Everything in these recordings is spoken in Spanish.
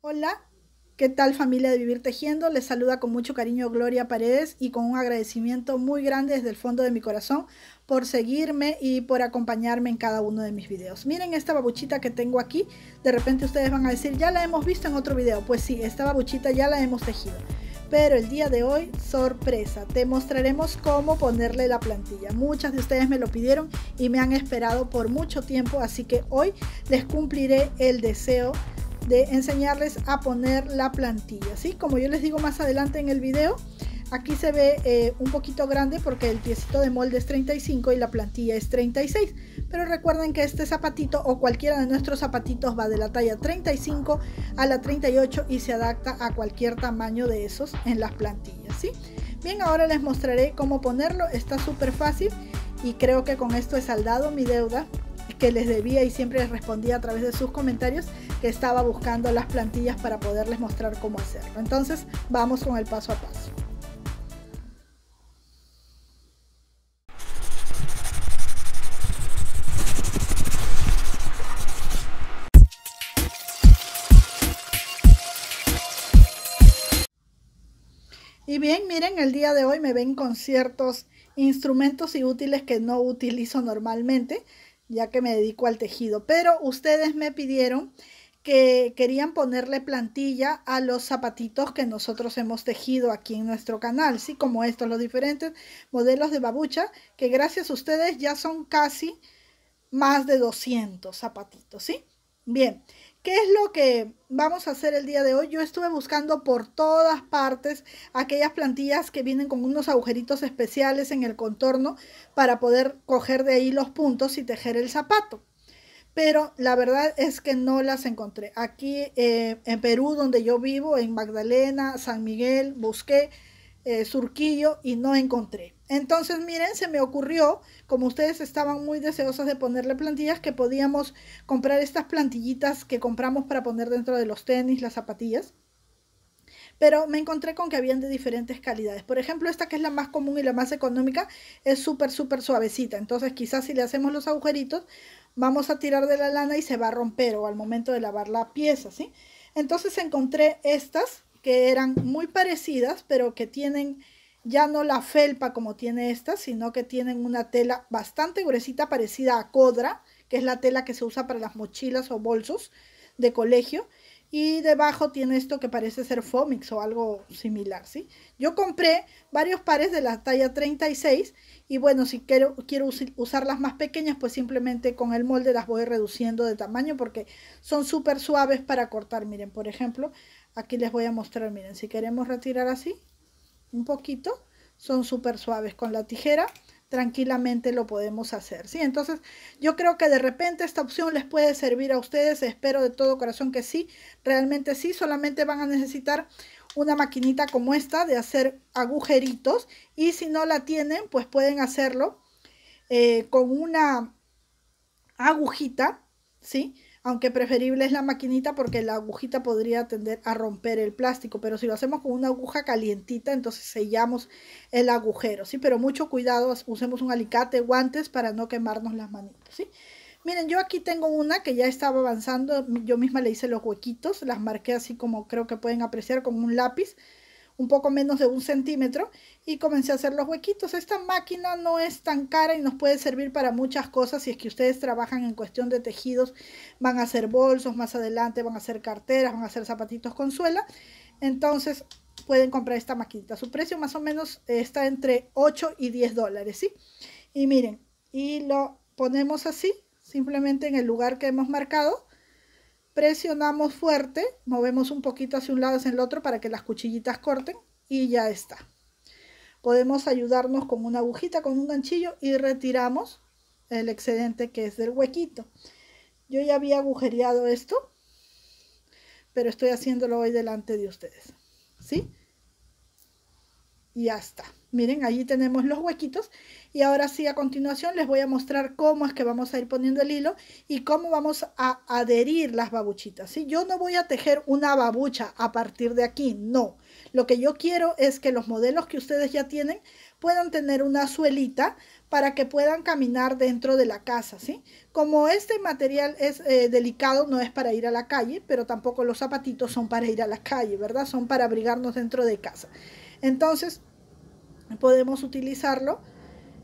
Hola, ¿qué tal familia de Vivir Tejiendo? Les saluda con mucho cariño Gloria Paredes y con un agradecimiento muy grande desde el fondo de mi corazón por seguirme y por acompañarme en cada uno de mis videos. Miren esta babuchita que tengo aquí, de repente ustedes van a decir, ya la hemos visto en otro video. Pues sí, esta babuchita ya la hemos tejido. Pero el día de hoy, sorpresa, te mostraremos cómo ponerle la plantilla. Muchas de ustedes me lo pidieron y me han esperado por mucho tiempo, así que hoy les cumpliré el deseo de enseñarles a poner la plantilla, ¿sí? Como yo les digo más adelante en el video, aquí se ve un poquito grande porque el piecito de molde es 35 y la plantilla es 36, pero recuerden que este zapatito o cualquiera de nuestros zapatitos va de la talla 35 a la 38 y se adapta a cualquier tamaño de esos en las plantillas, ¿sí? Bien, ahora les mostraré cómo ponerlo. Está súper fácil y creo que con esto he saldado mi deuda que les debía y siempre les respondía a través de sus comentarios que estaba buscando las plantillas para poderles mostrar cómo hacerlo. Entonces vamos con el paso a paso. Y bien, miren, el día de hoy me ven con ciertos instrumentos y útiles que no utilizo normalmente, ya que me dedico al tejido, pero ustedes me pidieron que querían ponerle plantilla a los zapatitos que nosotros hemos tejido aquí en nuestro canal, ¿sí? Como estos, los diferentes modelos de babucha, que gracias a ustedes ya son casi más de 200 zapatitos, ¿sí? Bien, ¿qué es lo que vamos a hacer el día de hoy? Yo estuve buscando por todas partes aquellas plantillas que vienen con unos agujeritos especiales en el contorno para poder coger de ahí los puntos y tejer el zapato. Pero la verdad es que no las encontré. Aquí en Perú, donde yo vivo, en Magdalena, San Miguel, busqué Surquillo y no encontré. Entonces, miren, se me ocurrió, como ustedes estaban muy deseosas de ponerle plantillas, que podíamos comprar estas plantillitas que compramos para poner dentro de los tenis, las zapatillas. Pero me encontré con que habían de diferentes calidades. Por ejemplo, esta que es la más común y la más económica es súper, súper suavecita. Entonces, quizás si le hacemos los agujeritos, vamos a tirar de la lana y se va a romper o al momento de lavar la pieza, ¿sí? Entonces encontré estas que eran muy parecidas, pero que tienen ya no la felpa como tiene esta, sino que tienen una tela bastante gruesita parecida a codra, que es la tela que se usa para las mochilas o bolsos de colegio. Y debajo tiene esto que parece ser Fomix o algo similar, ¿sí? Yo compré varios pares de la talla 36 y bueno, si quiero usar las más pequeñas, pues simplemente con el molde las voy reduciendo de tamaño porque son súper suaves para cortar. Miren, por ejemplo, aquí les voy a mostrar, miren, si queremos retirar así un poquito, son súper suaves. Con la tijera tranquilamente lo podemos hacer, ¿sí? Entonces yo creo que de repente esta opción les puede servir a ustedes, espero de todo corazón que sí, realmente sí. Solamente van a necesitar una maquinita como esta de hacer agujeritos y si no la tienen, pues pueden hacerlo con una agujita, ¿sí? Aunque preferible es la maquinita porque la agujita podría tender a romper el plástico, pero si lo hacemos con una aguja calientita, entonces sellamos el agujero, ¿sí? Pero mucho cuidado, usemos un alicate, guantes para no quemarnos las manitas, ¿sí? Miren, yo aquí tengo una que ya estaba avanzando, yo misma le hice los huequitos, las marqué así como creo que pueden apreciar con un lápiz, un poco menos de 1 centímetro y comencé a hacer los huequitos. Esta máquina no es tan cara y nos puede servir para muchas cosas. Si es que ustedes trabajan en cuestión de tejidos, van a hacer bolsos más adelante, van a hacer carteras, van a hacer zapatitos con suela, entonces pueden comprar esta maquinita. Su precio más o menos está entre 8 y 10 dólares, ¿sí? Y miren, y lo ponemos así, simplemente en el lugar que hemos marcado. Presionamos fuerte, movemos un poquito hacia un lado hacia el otro para que las cuchillitas corten y ya está. Podemos ayudarnos con una agujita, con un ganchillo y retiramos el excedente que es del huequito. Yo ya había agujereado esto, pero estoy haciéndolo hoy delante de ustedes, ¿sí? y ya está. Miren, allí tenemos los huequitos y ahora sí, a continuación les voy a mostrar cómo es que vamos a ir poniendo el hilo y cómo vamos a adherir las babuchitas, ¿sí? Yo no voy a tejer una babucha a partir de aquí, no. Lo que yo quiero es que los modelos que ustedes ya tienen puedan tener una suelita para que puedan caminar dentro de la casa, ¿sí? Como este material es delicado, no es para ir a la calle, pero tampoco los zapatitos son para ir a la calle, ¿verdad? Son para abrigarnos dentro de casa. Entonces, podemos utilizarlo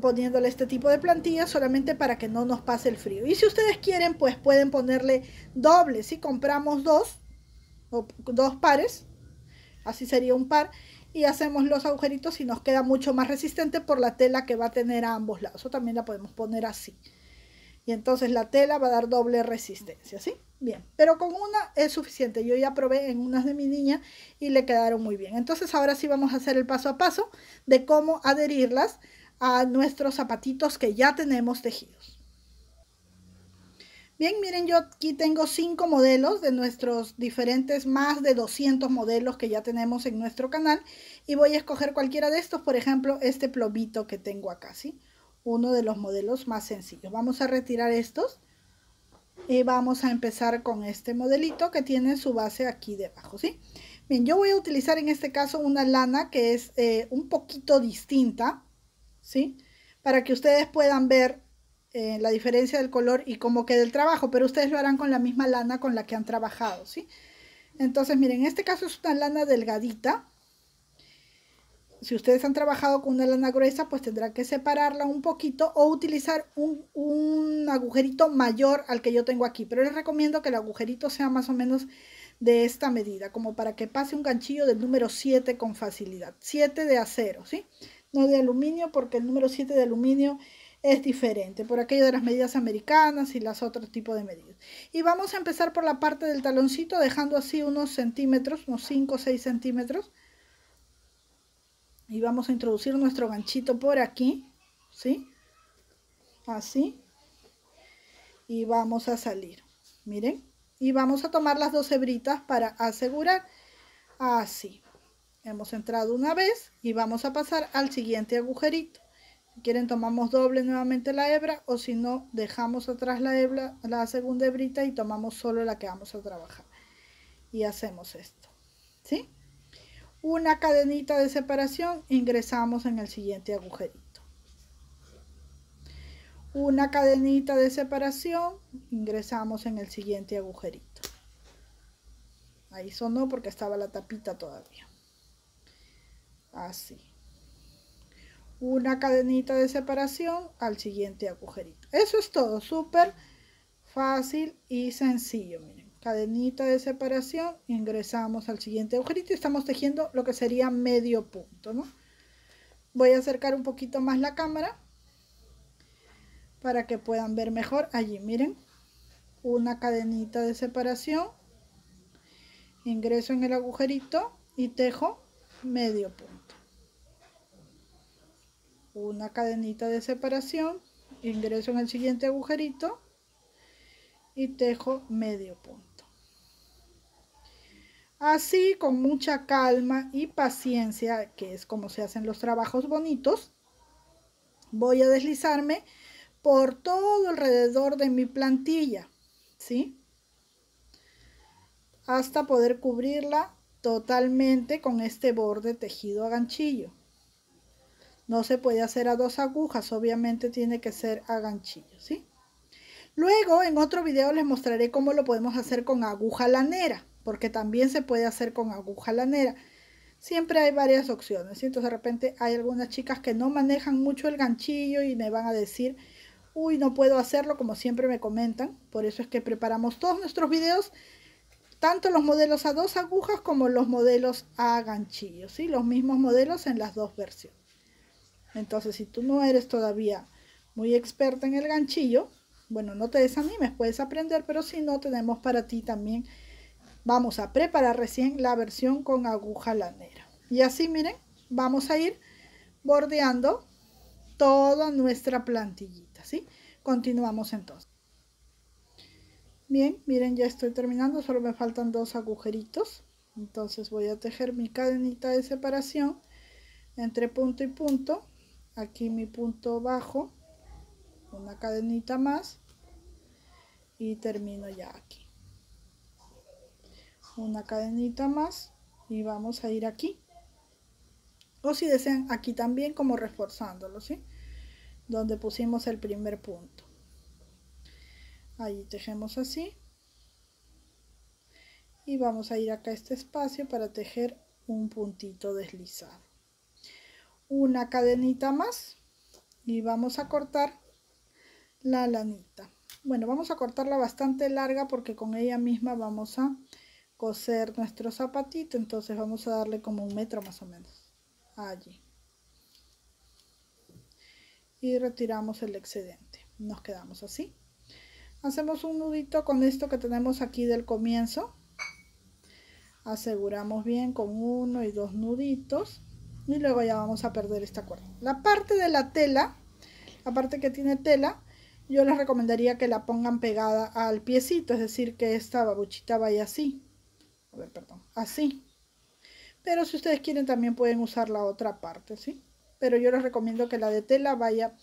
poniéndole este tipo de plantillas solamente para que no nos pase el frío. Y si ustedes quieren, pues pueden ponerle doble. Si compramos dos pares, así sería un par, y hacemos los agujeritos y nos queda mucho más resistente por la tela que va a tener a ambos lados. O también la podemos poner así. Y entonces la tela va a dar doble resistencia, ¿sí? Bien, pero con una es suficiente. Yo ya probé en unas de mi niña y le quedaron muy bien. Entonces ahora sí vamos a hacer el paso a paso de cómo adherirlas a nuestros zapatitos que ya tenemos tejidos. Bien, miren, yo aquí tengo 5 modelos de nuestros diferentes, más de 200 modelos que ya tenemos en nuestro canal. Y voy a escoger cualquiera de estos, por ejemplo, este plomito que tengo acá, ¿sí? Uno de los modelos más sencillos. Vamos a retirar estos y vamos a empezar con este modelito que tiene su base aquí debajo, ¿sí? Bien, yo voy a utilizar en este caso una lana que es un poquito distinta, ¿sí? Para que ustedes puedan ver la diferencia del color y cómo queda el trabajo, pero ustedes lo harán con la misma lana con la que han trabajado, ¿sí? Entonces, miren, en este caso es una lana delgadita. Si ustedes han trabajado con una lana gruesa, pues tendrán que separarla un poquito o utilizar un agujerito mayor al que yo tengo aquí. Pero les recomiendo que el agujerito sea más o menos de esta medida, como para que pase un ganchillo del número 7 con facilidad. 7 de acero, ¿sí? No de aluminio, porque el número 7 de aluminio es diferente, por aquello de las medidas americanas y las otros tipos de medidas. Y vamos a empezar por la parte del taloncito, dejando así unos centímetros, unos 5 o 6 centímetros. Y vamos a introducir nuestro ganchito por aquí, ¿sí? Así. Y vamos a salir, miren. Y vamos a tomar las 2 hebritas para asegurar. Así. Hemos entrado una vez y vamos a pasar al siguiente agujerito. Si quieren tomamos doble nuevamente la hebra, o si no dejamos atrás la hebra, la segunda hebrita, y tomamos solo la que vamos a trabajar. Y hacemos esto, ¿sí? Una cadenita de separación, ingresamos en el siguiente agujerito. Una cadenita de separación, ingresamos en el siguiente agujerito. Ahí sonó porque estaba la tapita todavía. Así. Una cadenita de separación al siguiente agujerito. Eso es todo, súper fácil y sencillo. Miren, cadenita de separación, ingresamos al siguiente agujerito y estamos tejiendo lo que sería medio punto, ¿no? Voy a acercar un poquito más la cámara para que puedan ver mejor. Allí, miren, una cadenita de separación, ingreso en el agujerito y tejo medio punto. Una cadenita de separación, ingreso en el siguiente agujerito y tejo medio punto. Así, con mucha calma y paciencia, que es como se hacen los trabajos bonitos, voy a deslizarme por todo alrededor de mi plantilla, ¿sí? Hasta poder cubrirla totalmente con este borde tejido a ganchillo. No se puede hacer a 2 agujas, obviamente tiene que ser a ganchillo, ¿sí? Luego, en otro video les mostraré cómo lo podemos hacer con aguja lanera, porque también se puede hacer con aguja lanera. Siempre hay varias opciones, ¿sí? Entonces de repente hay algunas chicas que no manejan mucho el ganchillo y me van a decir, uy, no puedo hacerlo, como siempre me comentan. Por eso es que preparamos todos nuestros videos, tanto los modelos a 2 agujas como los modelos a ganchillo, ¿sí? Los mismos modelos en las 2 versiones. Entonces, si tú no eres todavía muy experta en el ganchillo, bueno, no te desanimes, puedes aprender, pero si no, tenemos para ti también. Vamos a preparar recién la versión con aguja lanera. Y así, miren, vamos a ir bordeando toda nuestra plantillita, ¿sí? Continuamos entonces. Bien, miren, ya estoy terminando, solo me faltan 2 agujeritos. Entonces voy a tejer mi cadenita de separación entre punto y punto, aquí mi punto bajo, una cadenita más y termino ya aquí, una cadenita más y vamos a ir aquí, o si desean aquí también como reforzándolo, ¿sí? Donde pusimos el primer punto, ahí tejemos así y vamos a ir acá a este espacio para tejer un puntito deslizado, una cadenita más y vamos a cortar la lanita. Bueno, vamos a cortarla bastante larga porque con ella misma vamos a coser nuestro zapatito, entonces vamos a darle como 1 metro más o menos allí y retiramos el excedente, nos quedamos así. Hacemos un nudito con esto que tenemos aquí del comienzo, aseguramos bien con 1 y 2 nuditos y luego ya vamos a perder esta cuerda. La parte de la tela, la parte que tiene tela, yo les recomendaría que la pongan pegada al piecito, es decir, que esta babuchita vaya así, a ver, perdón, así. Pero si ustedes quieren también pueden usar la otra parte, ¿sí? Pero yo les recomiendo que la de tela vaya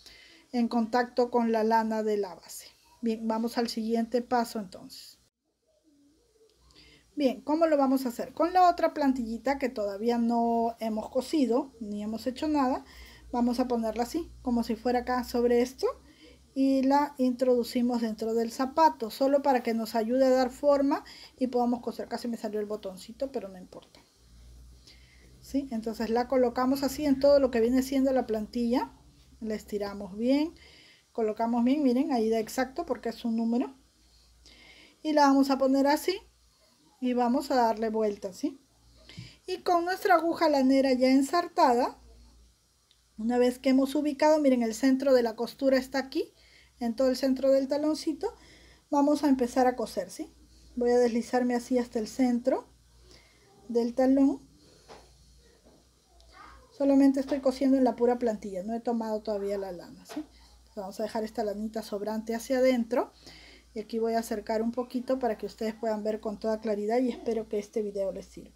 en contacto con la lana de la base. Bien, vamos al siguiente paso entonces. Bien, ¿cómo lo vamos a hacer? Con la otra plantillita que todavía no hemos cosido, ni hemos hecho nada, vamos a ponerla así, como si fuera acá sobre esto, y la introducimos dentro del zapato, solo para que nos ayude a dar forma y podamos coser. Casi me salió el botoncito, pero no importa. ¿Sí? Entonces la colocamos así en todo lo que viene siendo la plantilla, la estiramos bien, colocamos bien, miren, ahí da exacto porque es un número, y la vamos a poner así y vamos a darle vuelta, ¿sí? Y con nuestra aguja lanera ya ensartada, una vez que hemos ubicado, miren, el centro de la costura está aquí, en todo el centro del taloncito, vamos a empezar a coser, ¿sí? Voy a deslizarme así hasta el centro del talón. Solamente estoy cosiendo en la pura plantilla, no he tomado todavía la lana, ¿sí? Entonces vamos a dejar esta lanita sobrante hacia adentro. Y aquí voy a acercar un poquito para que ustedes puedan ver con toda claridad y espero que este video les sirva.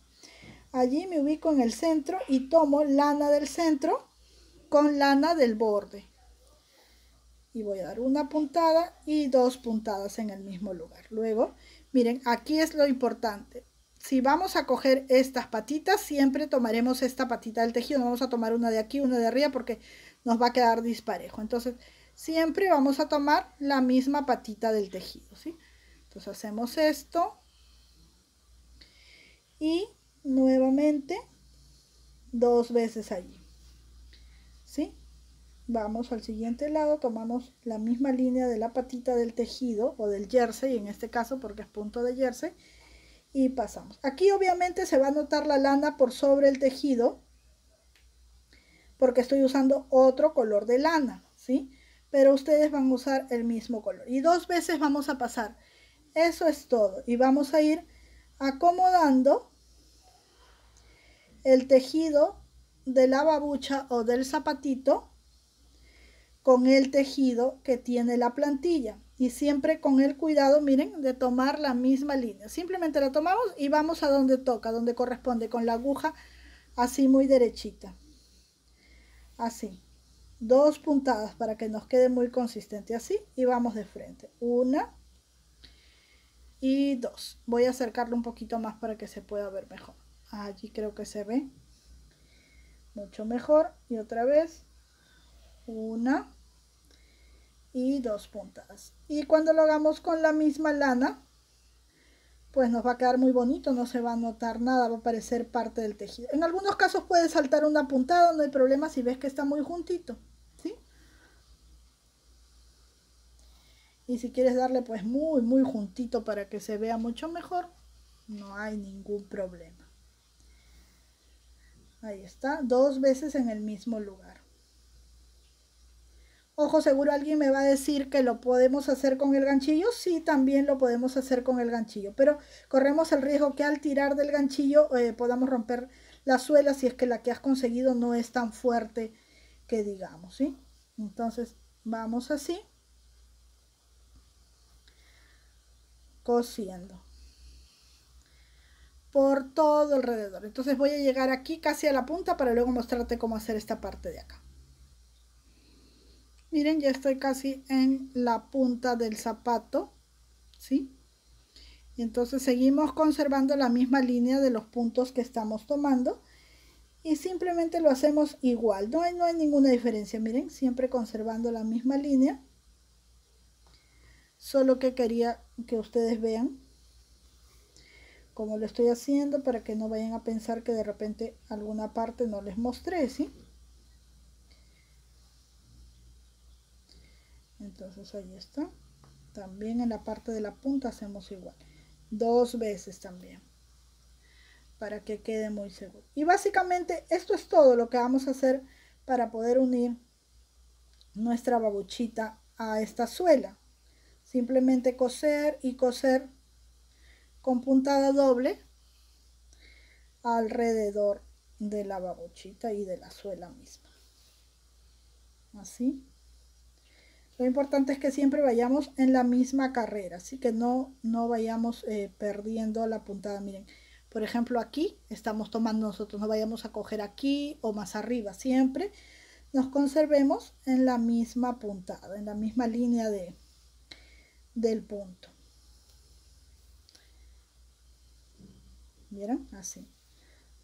Allí me ubico en el centro y tomo lana del centro con lana del borde. Y voy a dar una puntada y 2 puntadas en el mismo lugar. Luego, miren, aquí es lo importante. Si vamos a coger estas patitas, siempre tomaremos esta patita del tejido. No vamos a tomar una de aquí, una de arriba, porque nos va a quedar disparejo. Entonces, siempre vamos a tomar la misma patita del tejido, ¿sí? Entonces, hacemos esto. Y nuevamente, 2 veces allí, ¿sí? Vamos al siguiente lado, tomamos la misma línea de la patita del tejido o del jersey, en este caso porque es punto de jersey, y pasamos. Aquí obviamente se va a notar la lana por sobre el tejido porque estoy usando otro color de lana, ¿sí? Pero ustedes van a usar el mismo color. Y 2 veces vamos a pasar. Eso es todo. Y vamos a ir acomodando el tejido de la babucha o del zapatito con el tejido que tiene la plantilla y siempre con el cuidado, miren, de tomar la misma línea. Simplemente la tomamos y vamos a donde toca, donde corresponde, con la aguja así muy derechita, así, 2 puntadas para que nos quede muy consistente, así, y vamos de frente, 1 y 2. Voy a acercarlo un poquito más para que se pueda ver mejor. Allí creo que se ve mucho mejor. Y otra vez, 1 y 2 puntadas. Y cuando lo hagamos con la misma lana, pues nos va a quedar muy bonito, no se va a notar nada, va a parecer parte del tejido. En algunos casos puede saltar una puntada, no hay problema si ves que está muy juntito, ¿sí? Y si quieres darle pues muy juntito para que se vea mucho mejor, no hay ningún problema. Ahí está, 2 veces en el mismo lugar. Ojo, seguro alguien me va a decir que lo podemos hacer con el ganchillo. Sí, también lo podemos hacer con el ganchillo, pero corremos el riesgo que al tirar del ganchillo podamos romper la suela si es que la que has conseguido no es tan fuerte que digamos, ¿sí? Entonces vamos así, cosiendo. por todo alrededor. Entonces voy a llegar aquí casi a la punta para luego mostrarte cómo hacer esta parte de acá. Miren, ya estoy casi en la punta del zapato, ¿sí? Y entonces seguimos conservando la misma línea de los puntos que estamos tomando y simplemente lo hacemos igual, no hay ninguna diferencia. Miren, siempre conservando la misma línea, solo que quería que ustedes vean cómo lo estoy haciendo para que no vayan a pensar que de repente alguna parte no les mostré, ¿sí? Entonces ahí está. También en la parte de la punta hacemos igual, 2 veces también, para que quede muy seguro. Y básicamente esto es todo lo que vamos a hacer para poder unir nuestra babuchita a esta suela. Simplemente coser y coser con puntada doble alrededor de la babuchita y de la suela misma. Así. Lo importante es que siempre vayamos en la misma carrera, así que no vayamos perdiendo la puntada. Miren, por ejemplo, aquí estamos tomando nosotros, no vayamos a coger aquí o más arriba, siempre nos conservemos en la misma puntada, en la misma línea del punto. ¿Vieron? Así,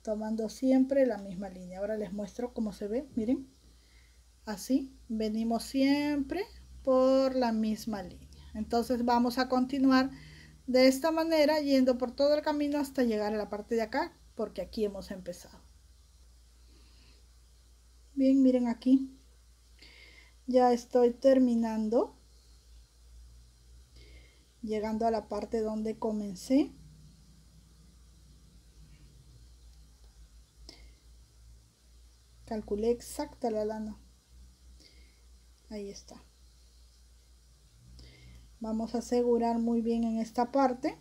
tomando siempre la misma línea. Ahora les muestro cómo se ve, miren, así, venimos siempre por la misma línea. Entonces vamos a continuar de esta manera, yendo por todo el camino hasta llegar a la parte de acá, porque aquí hemos empezado. Bien, miren aquí, ya estoy terminando, llegando a la parte donde comencé. Calculé exacta la lana. Ahí está. Vamos a asegurar muy bien en esta parte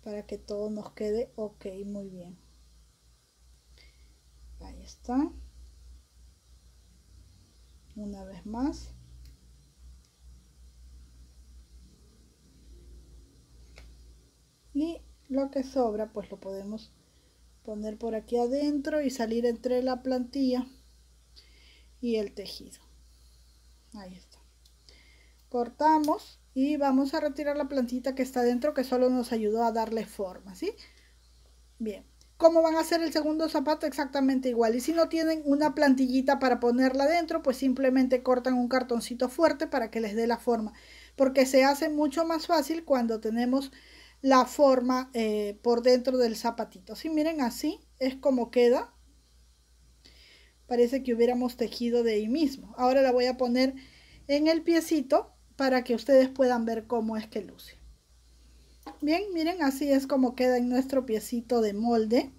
para que todo nos quede ok, muy bien. Ahí está. Una vez más. Y lo que sobra pues lo podemos poner por aquí adentro y salir entre la plantilla y el tejido. Ahí está. Cortamos y vamos a retirar la plantita que está dentro, que solo nos ayudó a darle forma, ¿sí? Bien. ¿Cómo van a hacer el segundo zapato? Exactamente igual. Y si no tienen una plantillita para ponerla dentro, pues simplemente cortan un cartoncito fuerte para que les dé la forma, porque se hace mucho más fácil cuando tenemos la forma por dentro del zapatito. ¿Sí? Miren, así es como queda. Parece que hubiéramos tejido de ahí mismo. Ahora la voy a poner en el piecito para que ustedes puedan ver cómo es que luce. Bien, miren, así es como queda en nuestro piecito de molde.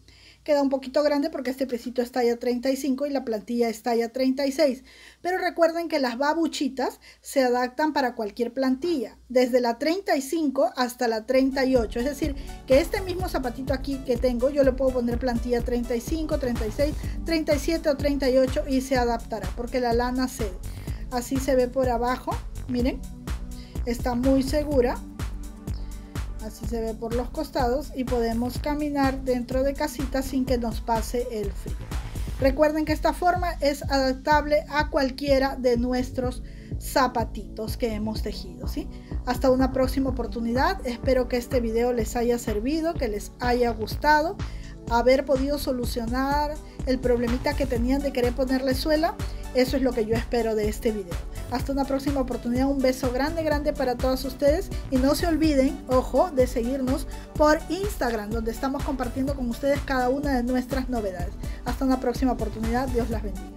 Queda un poquito grande porque este piecito es talla 35 y la plantilla es talla 36. Pero recuerden que las babuchitas se adaptan para cualquier plantilla, desde la 35 hasta la 38. Es decir, que este mismo zapatito aquí que tengo, yo le puedo poner plantilla 35, 36, 37 o 38 y se adaptará porque la lana cede. Así se ve por abajo, miren, está muy segura. Así se ve por los costados y podemos caminar dentro de casita sin que nos pase el frío. Recuerden que esta forma es adaptable a cualquiera de nuestros zapatitos que hemos tejido, ¿sí? Hasta una próxima oportunidad. Espero que este video les haya servido, que les haya gustado, haber podido solucionar el problemita que tenían de querer ponerle suela. Eso es lo que yo espero de este video. Hasta una próxima oportunidad. Un beso grande, grande para todos ustedes. Y no se olviden, ojo, de seguirnos por Instagram, donde estamos compartiendo con ustedes cada una de nuestras novedades. Hasta una próxima oportunidad. Dios las bendiga.